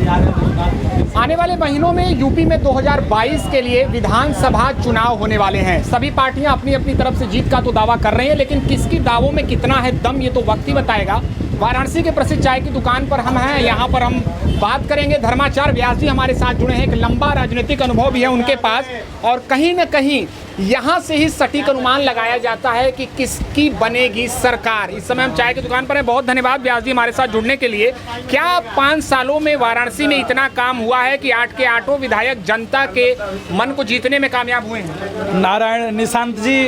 आने वाले महीनों में यूपी में 2022 के लिए विधानसभा चुनाव होने वाले हैं। सभी पार्टियां अपनी अपनी तरफ से जीत का तो दावा कर रही हैं, लेकिन किसकी दावों में कितना है दम ये तो वक्त ही बताएगा। वाराणसी के प्रसिद्ध चाय की दुकान पर हम हैं, यहाँ पर हम बात करेंगे। धर्माचार्य व्यास जी हमारे साथ जुड़े हैं, एक लंबा राजनीतिक अनुभव भी है उनके पास, और कहीं न कहीं यहाँ से ही सटीक अनुमान लगाया जाता है कि किसकी बनेगी सरकार। इस समय हम चाय की दुकान पर हैं। बहुत धन्यवाद व्यास जी हमारे साथ जुड़ने के लिए। क्या 5 सालों में वाराणसी में इतना काम हुआ है कि 8 के 8 विधायक जनता के मन को जीतने में कामयाब हुए हैं? नारायण निशांत जी,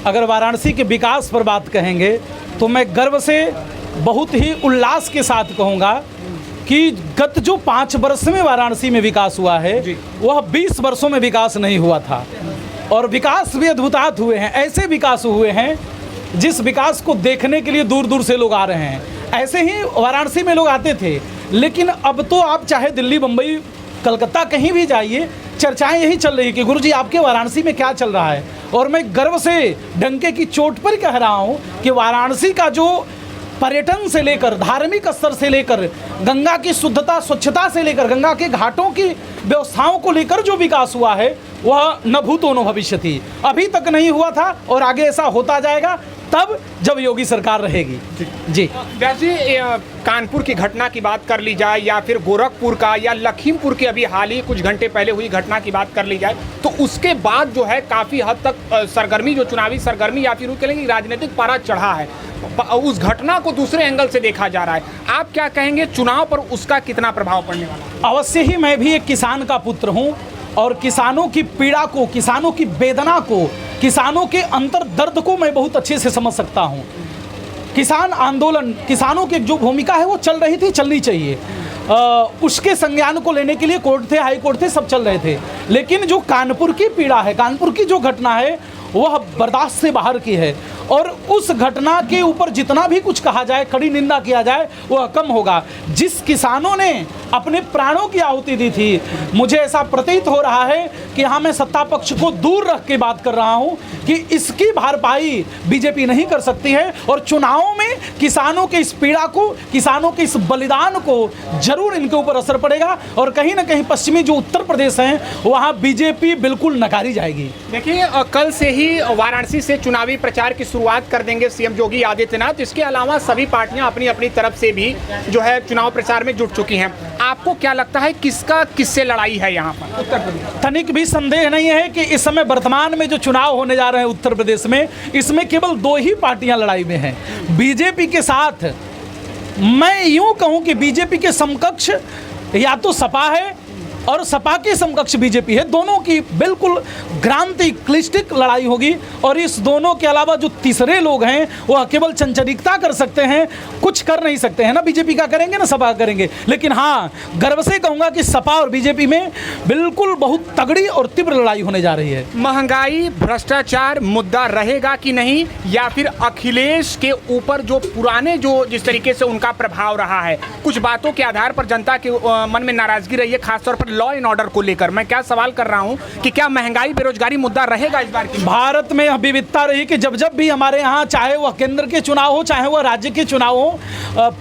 अगर वाराणसी के विकास पर बात कहेंगे तो मैं गर्व से बहुत ही उल्लास के साथ कहूँगा कि गत जो 5 वर्ष में वाराणसी में विकास हुआ है वह 20 वर्षों में विकास नहीं हुआ था, और विकास भी अद्भुतात् हुए हैं। ऐसे विकास हुए हैं जिस विकास को देखने के लिए दूर दूर से लोग आ रहे हैं। ऐसे ही वाराणसी में लोग आते थे, लेकिन अब तो आप चाहे दिल्ली, बम्बई, कलकत्ता कहीं भी जाइए, चर्चाएं यही चल रही कि गुरुजी आपके वाराणसी में क्या चल रहा है। और मैं गर्व से डंके की चोट पर कह रहा हूँ कि वाराणसी का जो पर्यटन से लेकर, धार्मिक स्तर से लेकर, गंगा की शुद्धता स्वच्छता से लेकर, गंगा के घाटों की व्यवस्थाओं को लेकर जो विकास हुआ है वह न भूतो न भविष्यति, अभी तक नहीं हुआ था और आगे ऐसा होता जाएगा तब जब योगी सरकार रहेगी। जी व्यास जी, कानपुर की घटना की बात कर ली जाए या फिर गोरखपुर का या लखीमपुर की अभी हाल ही कुछ घंटे पहले हुई घटना की बात कर ली जाए, तो उसके बाद जो है काफ़ी हद तक सरगर्मी, जो चुनावी सरगर्मी या फिर कहेंगे राजनीतिक पारा चढ़ा है, उस घटना को दूसरे एंगल से देखा जा रहा है। आप क्या कहेंगे, चुनाव पर उसका कितना प्रभाव पड़ने वाला? अवश्य ही, मैं भी एक किसान का पुत्र हूँ और किसानों की पीड़ा को, किसानों की वेदना को, किसानों के अंतर दर्द को मैं बहुत अच्छे से समझ सकता हूँ। किसान आंदोलन, किसानों की जो भूमिका है वो चल रही थी, चलनी चाहिए। उसके संज्ञान को लेने के लिए कोर्ट थे, हाई कोर्ट थे, सब चल रहे थे। लेकिन जो कानपुर की पीड़ा है, कानपुर की जो घटना है वह बर्दाश्त से बाहर की है, और उस घटना के ऊपर जितना भी कुछ कहा जाए, कड़ी निंदा किया जाए, वह कम होगा। जिस किसानों ने अपने प्राणों की आहुति दी थी, मुझे ऐसा प्रतीत हो रहा है कि हाँ, मैं सत्ता पक्ष को दूर रख के बात कर रहा हूँ कि इसकी भरपाई बीजेपी नहीं कर सकती है, और चुनावों में किसानों के इस पीड़ा को, किसानों के इस बलिदान को जरूर इनके ऊपर असर पड़ेगा, और कहीं ना कहीं पश्चिमी जो उत्तर प्रदेश हैं वहाँ बीजेपी बिल्कुल नकारी जाएगी। देखिए, कल से ही वाराणसी से चुनावी प्रचार की शुरुआत कर देंगे सीएम योगी आदित्यनाथ। इसके अलावा सभी पार्टियां अपनी अपनी तरफ से भी जो है चुनाव प्रचार में जुट चुकी हैं। आपको क्या लगता है किसका किससे लड़ाई है यहाँ पर उत्तर प्रदेश? तनिक भी संदेह नहीं है कि इस समय वर्तमान में जो चुनाव होने जा रहे हैं उत्तर प्रदेश में, इसमें केवल 2 ही पार्टियां लड़ाई में हैं। बीजेपी के साथ मैं यूं कहूं कि बीजेपी के समकक्ष या तो सपा है और सपा के समकक्ष बीजेपी है। दोनों की बिल्कुल क्रांति क्लिष्टिक लड़ाई होगी, और इस दोनों के अलावा जो तीसरे लोग हैं वह केवल चंचलिकता कर सकते हैं, कुछ कर नहीं सकते हैं। ना बीजेपी का करेंगे ना सपा करेंगे। लेकिन हाँ, गर्व से कहूँगा कि सपा और बीजेपी में बिल्कुल बहुत तगड़ी और तीव्र लड़ाई होने जा रही है। महंगाई, भ्रष्टाचार मुद्दा रहेगा कि नहीं, या फिर अखिलेश के ऊपर जो पुराने जो जिस तरीके से उनका प्रभाव रहा है, कुछ बातों के आधार पर जनता के मन में नाराजगी रही है, खासतौर पर लॉ एंड ऑर्डर को लेकर? मैं क्या सवाल कर रहा हूं कि क्या महंगाई, बेरोजगारी मुद्दा रहेगा इस बार की? भारत में विविधता रही कि जब जब भी हमारे यहाँ, चाहे वह केंद्र के चुनाव हो चाहे वह राज्य के चुनाव हो,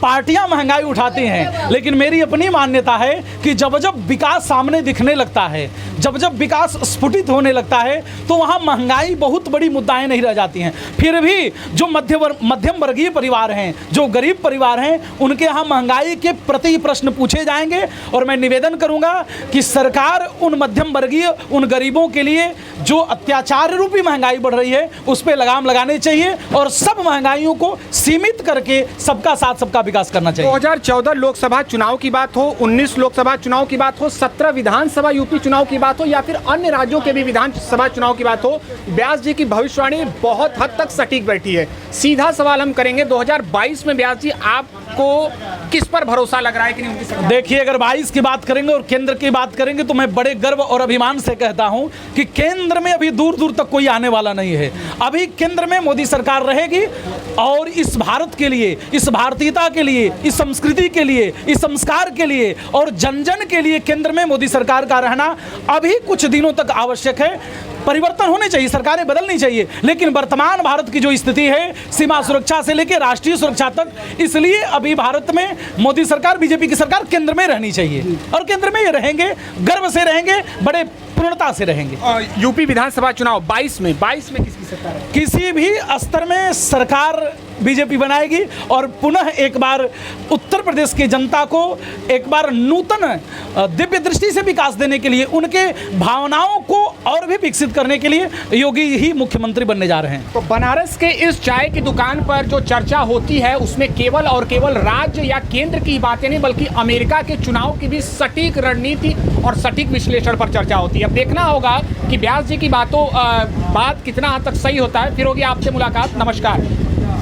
पार्टियां महंगाई उठाती हैं। लेकिन मेरी अपनी मान्यता है कि जब जब विकास सामने दिखने लगता है, जब जब विकास स्फुटित होने लगता है, तो वहाँ महंगाई बहुत बड़ी मुद्दाएं नहीं रह जाती हैं। फिर भी जो मध्यम वर्गीय परिवार हैं, जो गरीब परिवार हैं, उनके यहाँ महंगाई के प्रति प्रश्न पूछे जाएंगे, और मैं निवेदन करूँगा कि सरकार उन मध्यम वर्गीय, उन गरीबों के लिए जो अत्याचार रूपी महंगाई बढ़ रही है उस पर लगाम लगाने चाहिए, और सब महंगाइयों को सीमित करके सबका साथ सबका विकास करना चाहिए। 2014 लोकसभा चुनाव की बात हो, 19 लोकसभा चुनाव की बात हो, 17 विधानसभा यूपी चुनाव की बात हो, या फिर अन्य राज्यों के भी विधानसभा चुनाव की बात हो, व्यास जी की भविष्यवाणी बहुत हद तक सटीक बैठी है। सीधा सवाल हम करेंगे, 2022 में व्यास जी आपको किस पर भरोसा लग रहा है कि नहीं उनकी? देखिए, अगर 22 की बात करेंगे और केंद्र की बात करेंगे तो मैं बड़े गर्व और अभिमान से कहता हूं कि केंद्र में अभी दूर दूर तक कोई आने वाला नहीं है। अभी केंद्र में मोदी सरकार रहेगी, और इस भारत के लिए, इस भारतीयता के लिए, इस संस्कृति के लिए, इस संस्कार के लिए और जन जन के लिए केंद्र में मोदी सरकार का रहना अभी कुछ दिनों तक आवश्यक है। परिवर्तन होने चाहिए, सरकारें बदलनी चाहिए, लेकिन वर्तमान भारत की जो स्थिति है सीमा सुरक्षा से लेकर राष्ट्रीय सुरक्षा तक, इसलिए अभी भारत में मोदी सरकार, बीजेपी की सरकार केंद्र में रहनी चाहिए और केंद्र में ये रहेंगे, गर्व से रहेंगे, बड़े पूर्णता से रहेंगे। यूपी विधानसभा चुनाव 22 में किसकी सरकार है? किसी भी स्तर में सरकार बीजेपी बनाएगी और पुनः एक बार उत्तर प्रदेश की जनता को एक बार नूतन दिव्य दृष्टि से विकास देने के लिए, उनके भावनाओं को और भी विकसित करने के लिए योगी ही मुख्यमंत्री बनने जा रहे हैं। तो बनारस के इस चाय की दुकान पर जो चर्चा होती है उसमें केवल और केवल राज्य या केंद्र की बातें नहीं बल्कि अमेरिका के चुनाव की भी सटीक रणनीति और सटीक विश्लेषण पर चर्चा होती है। अब देखना होगा कि व्यास जी की बात कितना हद तक सही होता है। फिर होगी आपसे मुलाकात। नमस्कार।